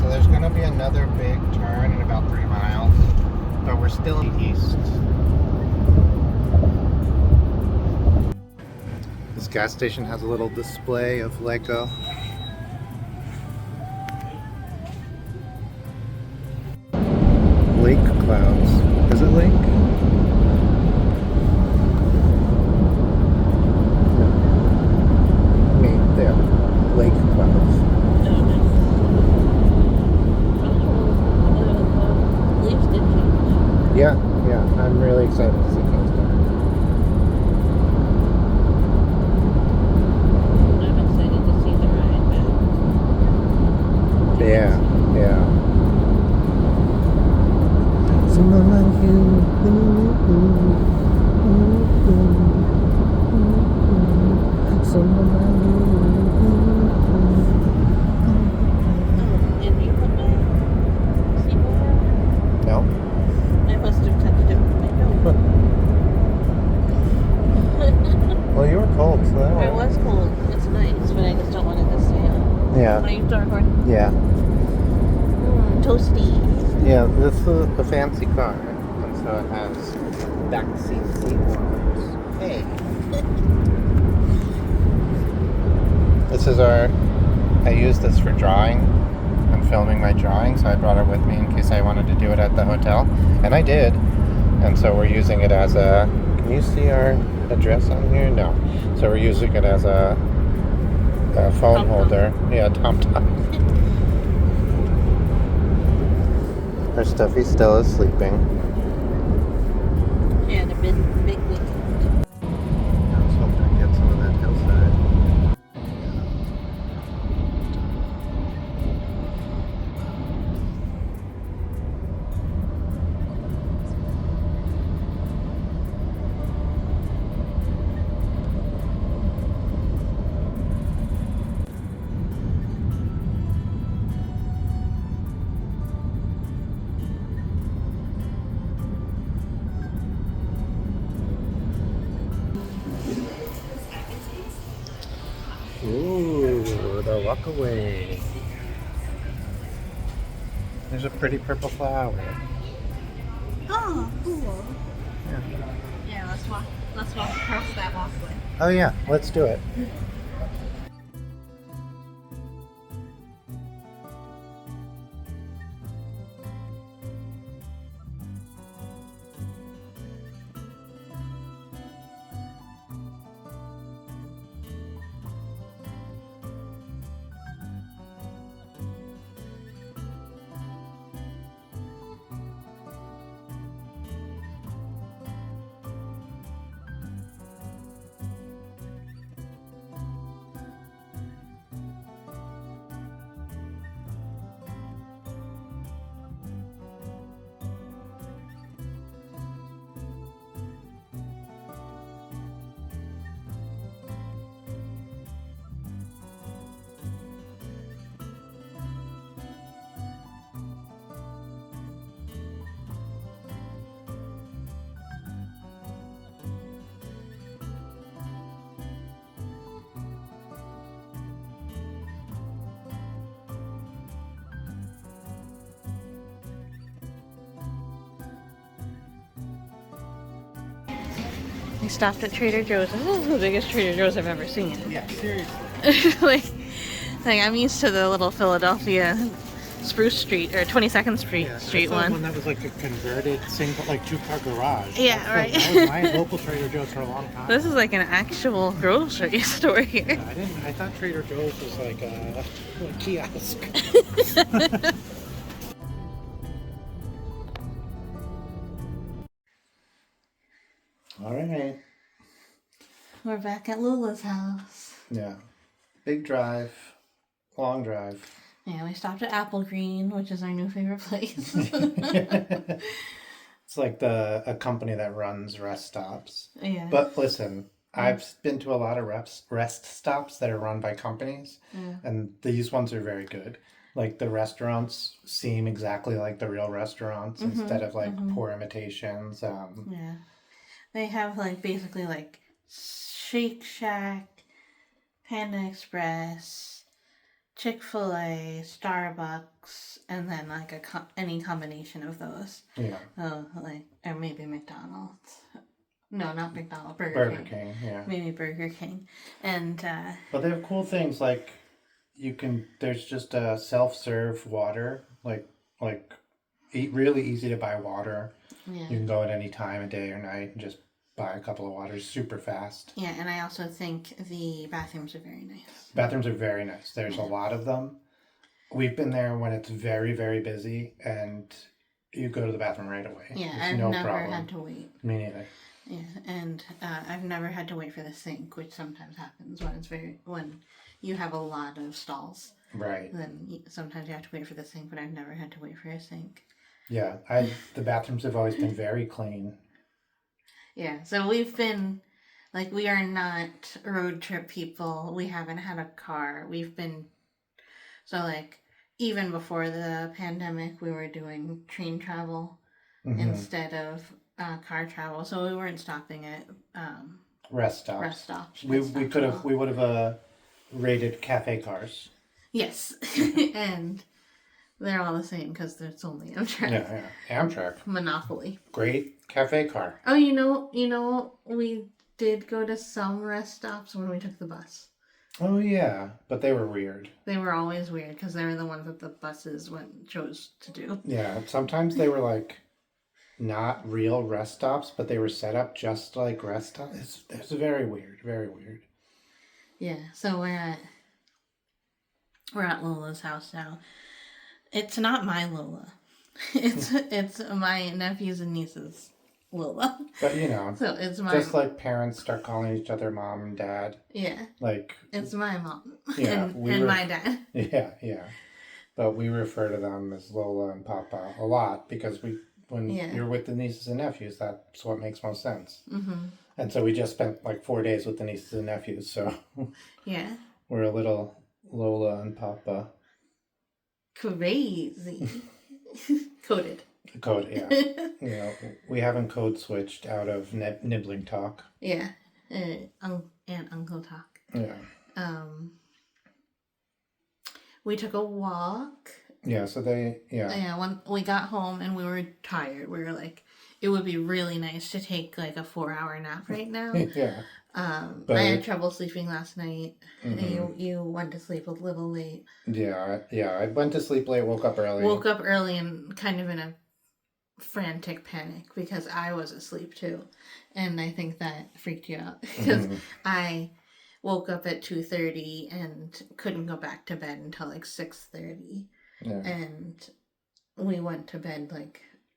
So there's going to be another big turn in about 3 miles, but we're still east. This gas station has a little display of Lego. Lake clouds. Is it lake? No. Wait, there. Lake clouds. Yeah, I'm really excited to see clouds come. I'm excited to see the ride back. Yeah. Someone like you. Someone like you. Did you put my seatbelt on? No? I must have touched it with my nose. Well, you were cold, so that I was cold. It's nice, but I just don't want it to stay on. Yeah. Are you still recording? Yeah. Toasty. Yeah, this is a fancy car, and so it has backseat seat warmers. Hey. This is I use this for drawing. I'm filming my drawing, so I brought it with me in case I wanted to do it at the hotel. And I did. And so we're using it as a... Can you see our address on here? No. So we're using it as a phone holder. Yeah, TomTom. Our Stuffy still is sleeping. Yeah, the big weekend. Let's hope I get some of that hillside. Ooh, the walkaway. There's a pretty purple flower. Oh, cool. Yeah. Yeah, let's walk across that walkway. Oh yeah, let's do it. We stopped at Trader Joe's. This is the biggest Trader Joe's I've ever seen. Yeah, seriously. like I'm used to the little Philadelphia Spruce Street or 22nd Street one. One that was like a converted single, like 2-car garage. Yeah, right. That was my local Trader Joe's for a long time. This is like an actual grocery store here. Yeah, I thought Trader Joe's was like a kiosk. All right. We're back at Lula's house. Yeah. Big drive. Long drive. Yeah, we stopped at Apple Green, which is our new favorite place. It's like a company that runs rest stops. Yeah. But listen, I've been to a lot of rest stops that are run by companies, and these ones are very good. Like the restaurants seem exactly like the real restaurants instead of like poor imitations. Yeah. They have like basically like Shake Shack, Panda Express, Chick-fil-A, Starbucks, and then like any combination of those. Yeah. Or maybe McDonald's. No, not McDonald's. Burger King, yeah. Maybe Burger King, and but they have cool things like there's just a self-serve water, like really easy to buy water. yeah. You can go at any time of day or night and just buy a couple of waters super fast. Yeah, and I also think the bathrooms are very nice. Bathrooms are very nice. There's a lot of them. We've been there when it's very, very busy, and you go to the bathroom right away. Yeah, There's I've no never problem. had to wait. Me neither. Yeah, and I've never had to wait for the sink, which sometimes happens when you have a lot of stalls. Right. Then sometimes you have to wait for the sink, but I've never had to wait for a sink. Yeah, the bathrooms have always been very clean. Yeah, so we've been, we are not road trip people. We haven't had a car. Even before the pandemic, we were doing train travel instead of car travel. So we weren't stopping at rest stops. We would have rated cafe cars. Yes, and they're all the same because there's only Amtrak. Yeah, Amtrak. Monopoly. Great cafe car. Oh, you know, we did go to some rest stops when we took the bus. Oh yeah, but they were weird. They were always weird because they were the ones that the buses chose to do. Yeah, sometimes they were not real rest stops, but they were set up just like rest stops. It's very weird, very weird. Yeah, so we're at Lola's house now. It's not my Lola. It's my nephews and nieces' Lola. But so it's my just like parents start calling each other mom and dad. Yeah. It's my mom. Yeah, and my dad. Yeah. But we refer to them as Lola and Papa a lot because when you're with the nieces and nephews, that's what makes most sense. Mm-hmm. And so we just spent 4 days with the nieces and nephews, so yeah, we're a little Lola and Papa. Crazy. Coded, yeah. We haven't code switched out of nibbling talk. Yeah, and uncle talk. Yeah. We took a walk. Yeah, so Yeah, when we got home and we were tired, we were like, it would be really nice to take a 4-hour nap right now. Yeah. But I had trouble sleeping last night. Mm-hmm. You went to sleep a little late. Yeah. I went to sleep late, woke up early and kind of in a frantic panic because I was asleep too. And I think that freaked you out because I woke up at 2:30 and couldn't go back to bed until 6:30. Yeah. And we went to bed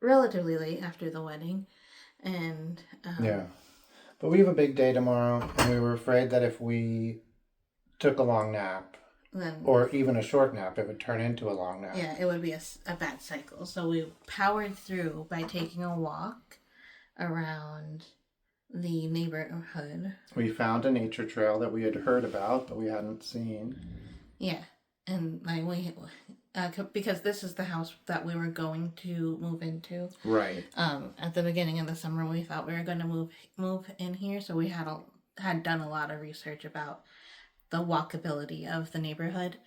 relatively late after the wedding. And yeah. But we have a big day tomorrow, and we were afraid that if we took a long nap, or even a short nap, it would turn into a long nap. Yeah, it would be a bad cycle. So we powered through by taking a walk around the neighborhood. We found a nature trail that we had heard about, but we hadn't seen. Yeah, and because this is the house that we were going to move into. Right. At the beginning of the summer, we thought we were going to move in here, so we had done a lot of research about the walkability of the neighborhood,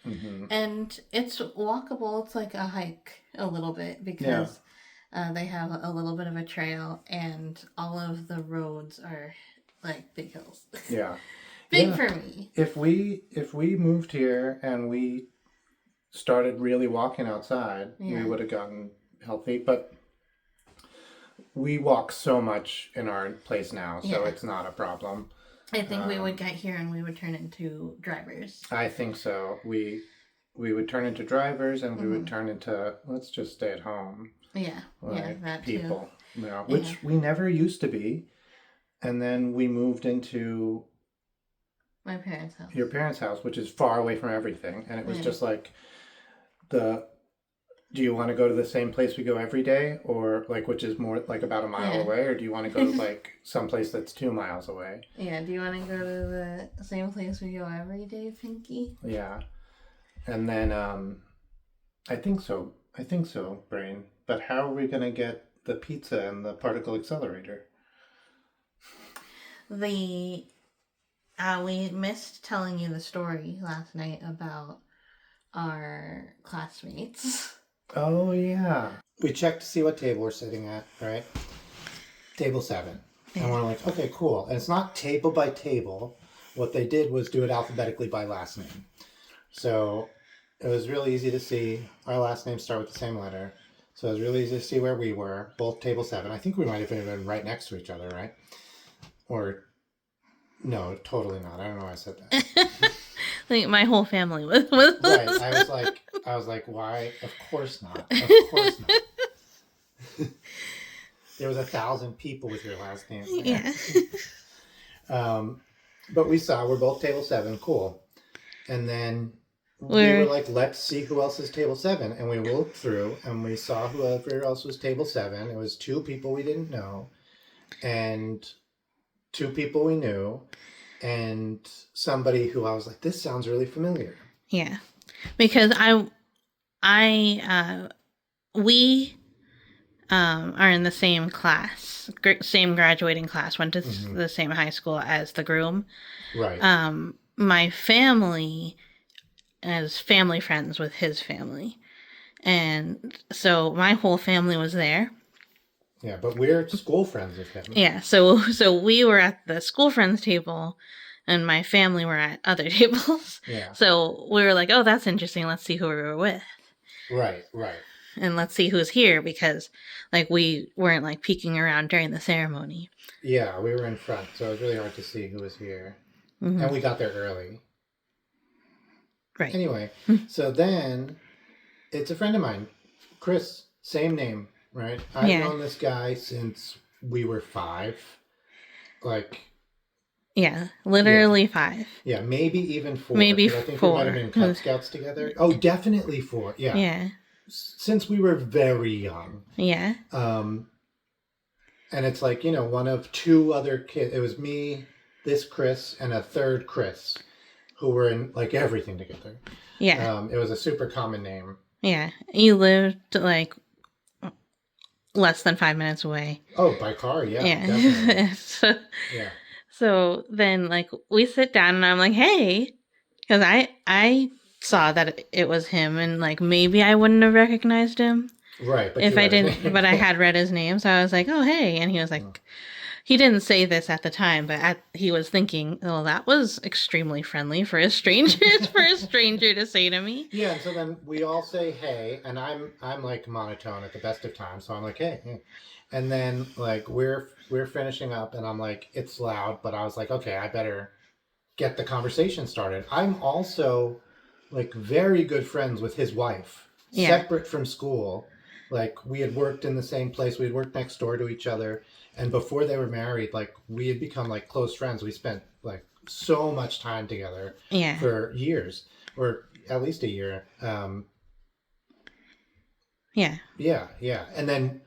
and it's walkable. It's like a hike a little bit because they have a little bit of a trail, and all of the roads are big hills. Yeah. Big for me. If we moved here and we started really walking outside, we would have gotten healthy, but we walk so much in our place now, so it's not a problem. I think we would get here and we would turn into drivers. I think so. We would turn into drivers, and we would turn into, let's just stay at home. Yeah, that people, too. Which we never used to be, and then we moved into my parents' house. Your parents' house, which is far away from everything, and it was just do you want to go to the same place we go every day, or which is more about a mile away, or do you want to go to someplace that's 2 miles away? Yeah, do you want to go to the same place we go every day, Pinky? Yeah. And then I think so, Brain. But how are we going to get the pizza and the particle accelerator? We missed telling you the story last night about our classmates. Oh, yeah. We checked to see what table we're sitting at, right? Table 7. And we're like, okay, cool. And it's not table by table. What they did was do it alphabetically by last name. So it was really easy to see. Our last names start with the same letter. So it was really easy to see where we were, both table 7. I think we might have been right next to each other, right? Or, no, totally not. I don't know why I said that. Like my whole family was. Right. I was like, why? Of course not. Of course not. There was 1,000 people with your last name. Yeah. But we saw we're both table 7. Cool. And then we were like, let's see who else is table 7. And we looked through and we saw whoever else was table 7. It was 2 people we didn't know and 2 people we knew and somebody who I was like, this sounds really familiar. Yeah. Because we are in the same class, same graduating class, went to the same high school as the groom. Right. My family is family friends with his family. And so my whole family was there. Yeah, but we're school friends with him. Yeah, so we were at the school friends table and my family were at other tables. Yeah. So we were like, oh, that's interesting. Let's see who we were with. Right, right. And let's see who's here because, like, we weren't, like, peeking around during the ceremony. Yeah, we were in front, so it was really hard to see who was here. Mm-hmm. And we got there early. Right. Anyway, so then it's a friend of mine, Chris, same name, right? I've known this guy since we were 5. Like... Yeah, literally 5. Yeah, maybe even 4. Maybe 4. I think we might have been Cub Scouts together. Oh, definitely 4. Yeah. Yeah. Since we were very young. Yeah. And it's like, one of 2 other kids. It was me, this Chris, and a third Chris, who were in, like, everything together. Yeah. It was a super common name. Yeah. You lived, like, less than 5 minutes away. Oh, by car, yeah. Yeah. So then, like, we sit down and I'm like, hey, because I saw that it was him and, like, maybe I wouldn't have recognized him. Right. But if I didn't, but I had read his name. So I was like, oh, hey. And he was like, he didn't say this at the time, but he was thinking, oh, that was extremely friendly for a stranger, to say to me. Yeah. And so then we all say, hey, and I'm like monotone at the best of times. So I'm like, hey. And then, like, we're finishing up, and I'm like, it's loud, but I was like, okay, I better get the conversation started. I'm also, like, very good friends with his wife, separate from school. Like, we had worked in the same place. We had worked next door to each other. And before they were married, like, we had become, like, close friends. We spent, like, so much time together for years, or at least a year. Yeah. And then...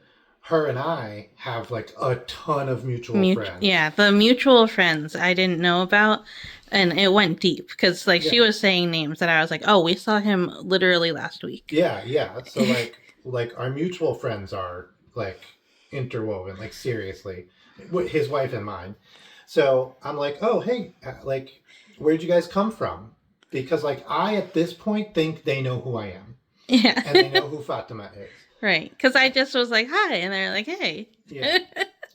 her and I have, like, a ton of mutual friends. Yeah, the mutual friends I didn't know about, and it went deep, because, like, she was saying names that I was like, oh, we saw him literally last week. Yeah. So, like, our mutual friends are, like, interwoven, like, seriously. His wife and mine. So, I'm like, oh, hey, like, where'd you guys come from? Because, like, I, at this point, think they know who I am. Yeah. And they know who Fatima is. Right, because I just was like, hi, and they're like, hey. Yeah.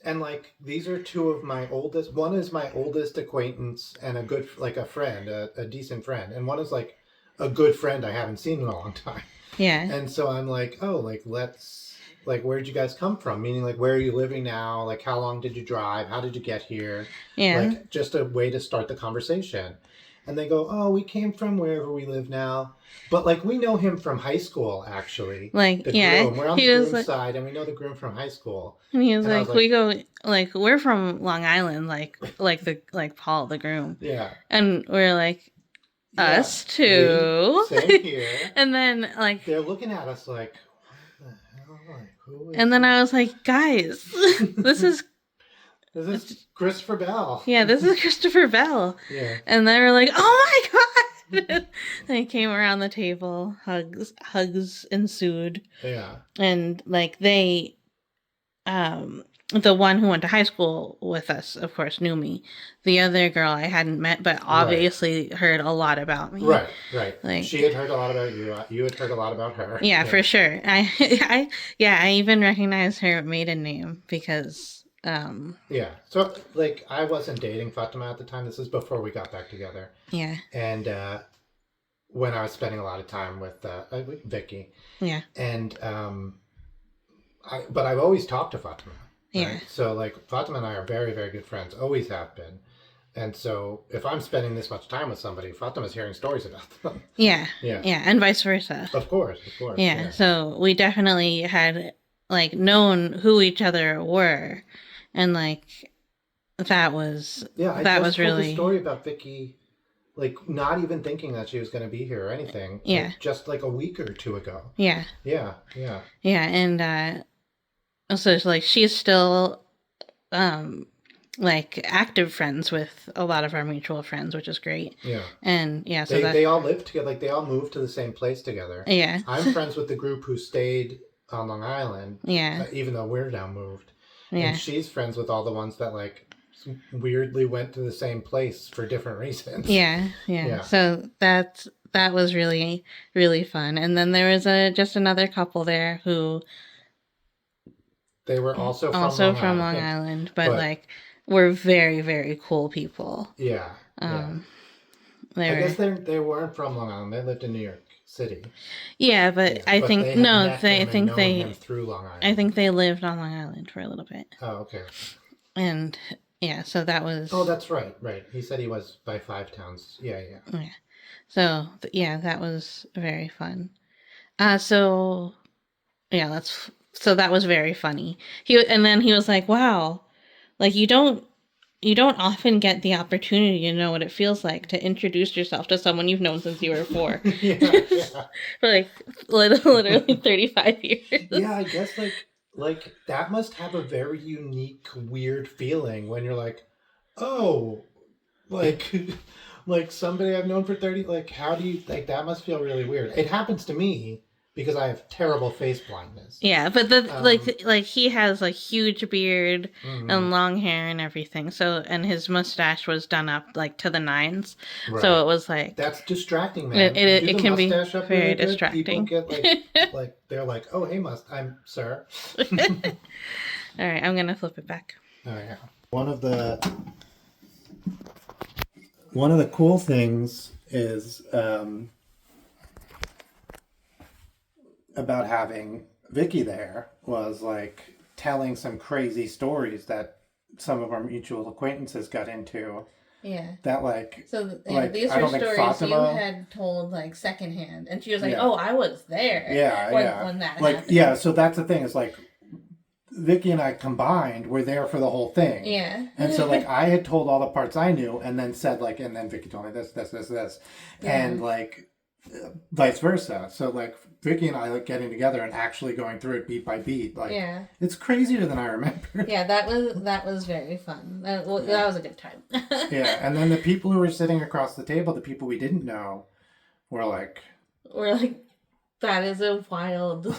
And, like, these are 2 of my oldest. One is my oldest acquaintance and a good, like, a friend, a decent friend. And one is, like, a good friend I haven't seen in a long time. Yeah. And so I'm like, oh, like, where'd you guys come from? Meaning, like, where are you living now? Like, how long did you drive? How did you get here? Yeah. Like, just a way to start the conversation. And they go, oh, we came from wherever we live now. But, like, we know him from high school, actually. Like, the groom. We're on the groom side, and we know the groom from high school. And he was like, we go, like, we're from Long Island, like Paul, the groom. Yeah. And we're like, us too. Same here. And then, like... they're looking at us like, what the hell? Like, who is... And then I was like, guys, this is... This is Christopher Bell. Yeah, this is Christopher Bell. Yeah. And they were like, oh my God. And they came around the table. Hugs ensued. Yeah. And, like, they the one who went to high school with us, of course, knew me. The other girl I hadn't met, but obviously heard a lot about me. Right, right. Like, she had heard a lot about you. You had heard a lot about her. yeah, for sure. I even recognize her maiden name because Yeah. So like I wasn't dating Fatima at the time. This is before we got back together. Yeah. And when I was spending a lot of time with Vicky. Yeah. And but I've always talked to Fatima. Right? Yeah. So like Fatima and I are very, very good friends. Always have been. And so if I'm spending this much time with somebody, Fatima's hearing stories about them. Yeah. Yeah. Yeah. And vice versa. Of course. Yeah. So we definitely had like known who each other were. And like that was was really the story about Vicky, like not even thinking that she was going to be here or anything. Yeah. Like, just like a week or two ago. Yeah. Yeah. And so like she's still like active friends with a lot of our mutual friends, which is great. Yeah. And yeah, so they all live together, like they all moved to the same place together. Yeah. I'm friends with the group who stayed on Long Island. Yeah. Even though we're now moved. Yeah. And she's friends with all the ones that like weirdly went to the same place for different reasons. Yeah. So that was really, really fun. And then there was just another couple there who they were also from Long Island, but like were very, very cool people. Yeah. I guess they weren't from Long Island. They lived in New York City. Yeah, but I think I think they through Long Island. I think they lived on Long Island for a little bit. Oh, okay. And yeah, so that was. Oh, that's right. Right. He said he was by 5 towns. Yeah. So yeah, that was very fun. So that was very funny. Then he was like, "Wow, like you don't often get the opportunity to know what it feels like to introduce yourself to someone you've known since you were 4." Yeah. For like literally 35 years. Yeah, I guess like that must have a very unique, weird feeling when you're like, oh, like like somebody I've known for 30. Like, how do you like that? Must feel really weird. It happens to me. Because I have terrible face blindness. Yeah, but like he has like huge beard and long hair and everything. So and his mustache was done up like to the 9s. Right. So it was like that's distracting, man. It can be very really distracting. People get like they're like, oh hey, I'm sir. All right, I'm gonna flip it back. Oh yeah. One of the cool things is. About having Vicky there was like telling some crazy stories that some of our mutual acquaintances got into. Yeah. That like these were stories Fatima, you had told like secondhand, and she was like, "Oh, I was there." Yeah, when that like happened. Yeah. So that's the thing is like Vicky and I combined were there for the whole thing. Yeah. And so like I had told all the parts I knew, and then said like, and then Vicky told me this, and like vice versa. So like. Vicky and I like getting together and actually going through it beat by beat. Like, it's crazier than I remember. Yeah, that was very fun. That was a good time. Yeah, and then the people who were sitting across the table, the people we didn't know, were like, that is a wild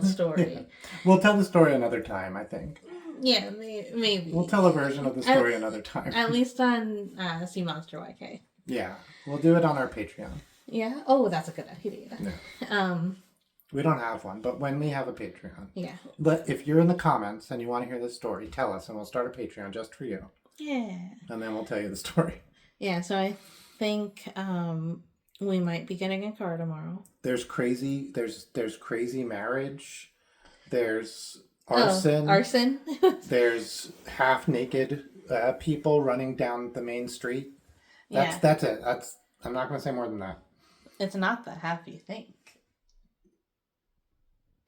story. Yeah. We'll tell the story another time, I think. Yeah, maybe. We'll tell a version of the story another time. At least on Sea Monster YK. Yeah, we'll do it on our Patreon. Yeah. Oh, that's a good idea. Yeah. We don't have one, but when we have a Patreon. Yeah. But if you're in the comments and you want to hear this story, tell us and we'll start a Patreon just for you. Yeah. And then we'll tell you the story. Yeah, so I think we might be getting a car tomorrow. There's crazy marriage. There's arson. Arson? There's half naked people running down the main street. That's it. I'm not going to say more than that. It's not the half you think.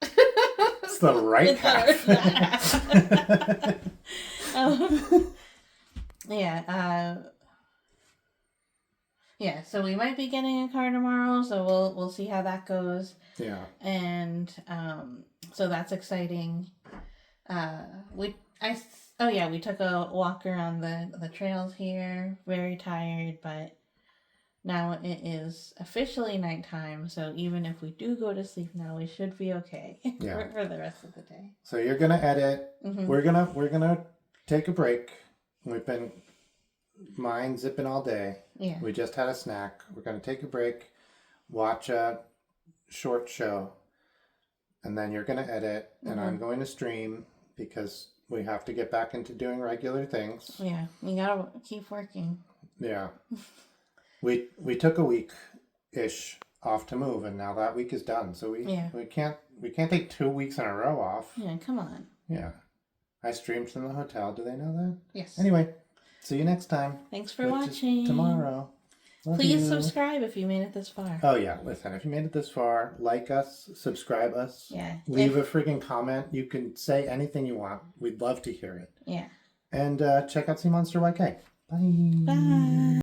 It's the right half. Yeah, so we might be getting a car tomorrow, so we'll see how that goes. Yeah. And so that's exciting. We took a walk around the trails here. Very tired, but Now it is officially nighttime, so even if we do go to sleep now, we should be okay Yeah. for the rest of the day. So you're gonna edit. Mm-hmm. We're gonna take a break. We've been mind zipping all day. Yeah. We just had a snack. We're gonna take a break, watch a short show, and then you're gonna edit, and I'm going to stream because we have to get back into doing regular things. Yeah, we gotta keep working. Yeah. We took a week-ish off to move, and now that week is done. So we can't take 2 weeks in a row off. Yeah, come on. Yeah. I streamed from the hotel. Do they know that? Yes. Anyway, see you next time. Thanks for watching. Tomorrow. Love Please you. subscribe if you made it this far. Oh yeah, listen, if you made it this far, like us, subscribe us. Yeah. Leave a freaking comment. You can say anything you want. We'd love to hear it. Yeah. And check out Sea Monster YK. Bye. Bye.